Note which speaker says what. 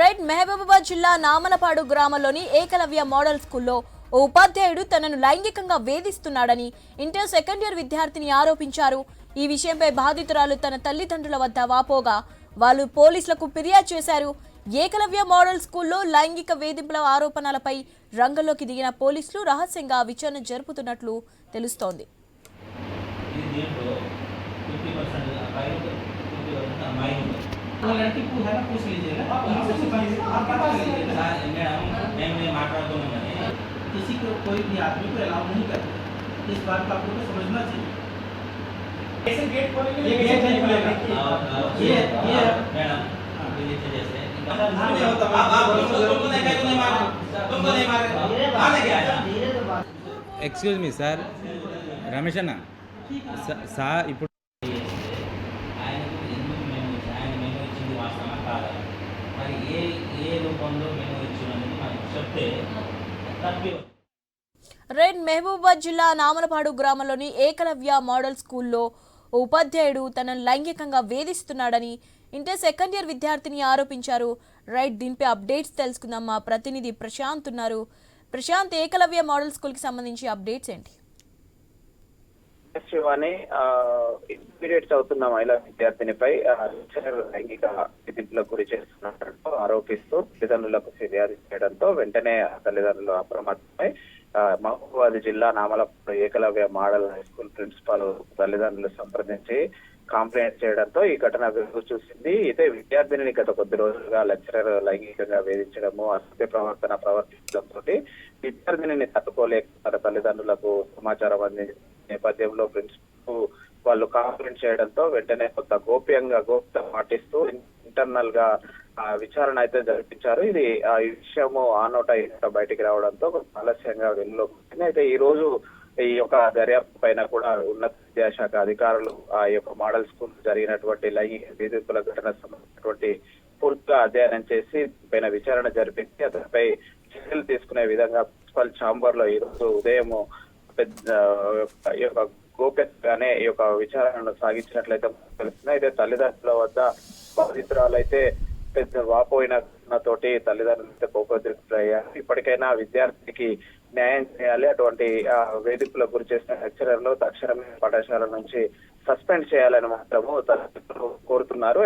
Speaker 1: Right Mahabubabad జిల్లా నామలపాడు గ్రామంలోని Eklavya model స్కూల్లో ఓ ఉపాధ్యాయుడు తనను లైంగికంగా వేధిస్తున్నాడని ఇంటర్ సెకండ్ ఇయర్ విద్యార్థిని ఆరోపించారు. ఈ విషయంపై బాధితురాలు తన తల్లిదండ్రుల వద్ద వాపోగా వాళ్ళు పోలీసులకు ఫిర్యాదు చేశారు. ఏకలవ్య మోడల్ స్కూల్లో లైంగిక వేధింపుల ఆరోపణలపై రంగంలోకి దిగిన పోలీసులు రహస్యంగా విచారణ జరుపుతున్నట్లు తెలుస్తోంది.
Speaker 2: किसी को कोई भी आदमी को अलाउ नहीं करते, इस बात को आप लोगों को समझना चाहिए। ऐसे गेट खोलेंगे, ये गेट नहीं खुलेगा। ये मैडम नीचे जैसे नहीं होता, आप तुमको नहीं मारे क्या?
Speaker 3: एक्सक्यूज मी सर, रमेश अन्ना సార్ ఇప్పుడు
Speaker 2: ఆయనకు ఎందుకు మేము ఆయన మేము ఇచ్చింది వాస్తవం కాదు, మరి ఏ రూపంలో మేము ఇచ్చినది మనకు చెప్తే తప్పి.
Speaker 1: రైట్ మహబూబాబాద్ జిల్లా నామలపాడు గ్రామంలోని ఏకలవ్య మోడల్ స్కూల్లో ఓ ఉపాధ్యాయుడు తనను లైంగికంగా వేధిస్తున్నాడని ఇంటర్ సెకండ్ ఇయర్ విద్యార్థిని ఆరోపించారు. రైట్ దీనిపై అప్డేట్స్ తెలుసుకుందాం. మా ప్రతినిధి ప్రశాంత్ ఉన్నారు. ప్రశాంత్, ఏకలవ్య మోడల్ స్కూల్ కి సంబంధించి అప్డేట్స్ ఏంటి?
Speaker 4: శివాని పీరియడ్స్ అవుతున్న మహిళా విద్యార్థినిపై లైంగిక వేధింపులకు గురి చేస్తున్నట్టు ఆరోపిస్తూ తల్లిదండ్రులకు ఫిర్యాదు చేయడంతో వెంటనే తల్లిదండ్రులు అప్రమత్తమై మహబూబాబాద్ జిల్లా Namalapadu Eklavya model high school principal తల్లిదండ్రులు సంప్రదించి కంప్లైంట్ చేయడంతో ఈ ఘటన వెలుగు చూసింది. అయితే విద్యార్థిని గత కొద్ది రోజులుగా లెక్చరర్ లైంగికంగా వేధించడము, అసభ్య ప్రవర్తన ప్రవర్తించడంతో విద్యార్థిని తట్టుకోలేక తల్లిదండ్రులకు సమాచారం అందించిన నేపథ్యంలో ప్రిన్సిపల్ వాళ్ళు కంప్లైంట్ చేయడంతో వెంటనే కొంత గోప్యత పాటిస్తూ ఇంటర్నల్ గా విచారణ అయితే జరిపించారు. ఈ విషయము ఆ నోట బయటికి రావడంతో ఆలస్యంగా వెలుగులోకి. అయితే ఈ రోజు ఈ యొక్క దర్యాప్తు పైన కూడా ఉన్నత విద్యాశాఖ అధికారులు ఆ యొక్క మోడల్ స్కూల్ జరిగినటువంటి లైంగిక వేధింపుల ఘటన సంబంధించినటువంటి పూర్తిగా అధ్యయనం చేసి పైన విచారణ జరిపించి అతనిపై చర్యలు తీసుకునే విధంగా ప్రిన్సిపల్ ఛాంబర్ లో ఈ రోజు ఉదయం ఈ యొక్క గోప్యతగానే ఈ యొక్క విచారణను సాగించినట్లయితే తెలుస్తుంది. అయితే తల్లిదండ్రుల వద్ద బాధితురాలు అయితే పెద్ద వాపోయిన తోటి తల్లిదండ్రులు అయితే కోపద్రిక్తులయ్యారు. ఇప్పటికైనా విద్యార్థికి న్యాయం చేయాలి, అటువంటి వేధింపులకు గురి చేసిన లెక్చరర్లు తక్షణమే పాఠశాల నుంచి సస్పెండ్ చేయాలని మాత్రము తల్లిదండ్రులు కోరుతున్నారు.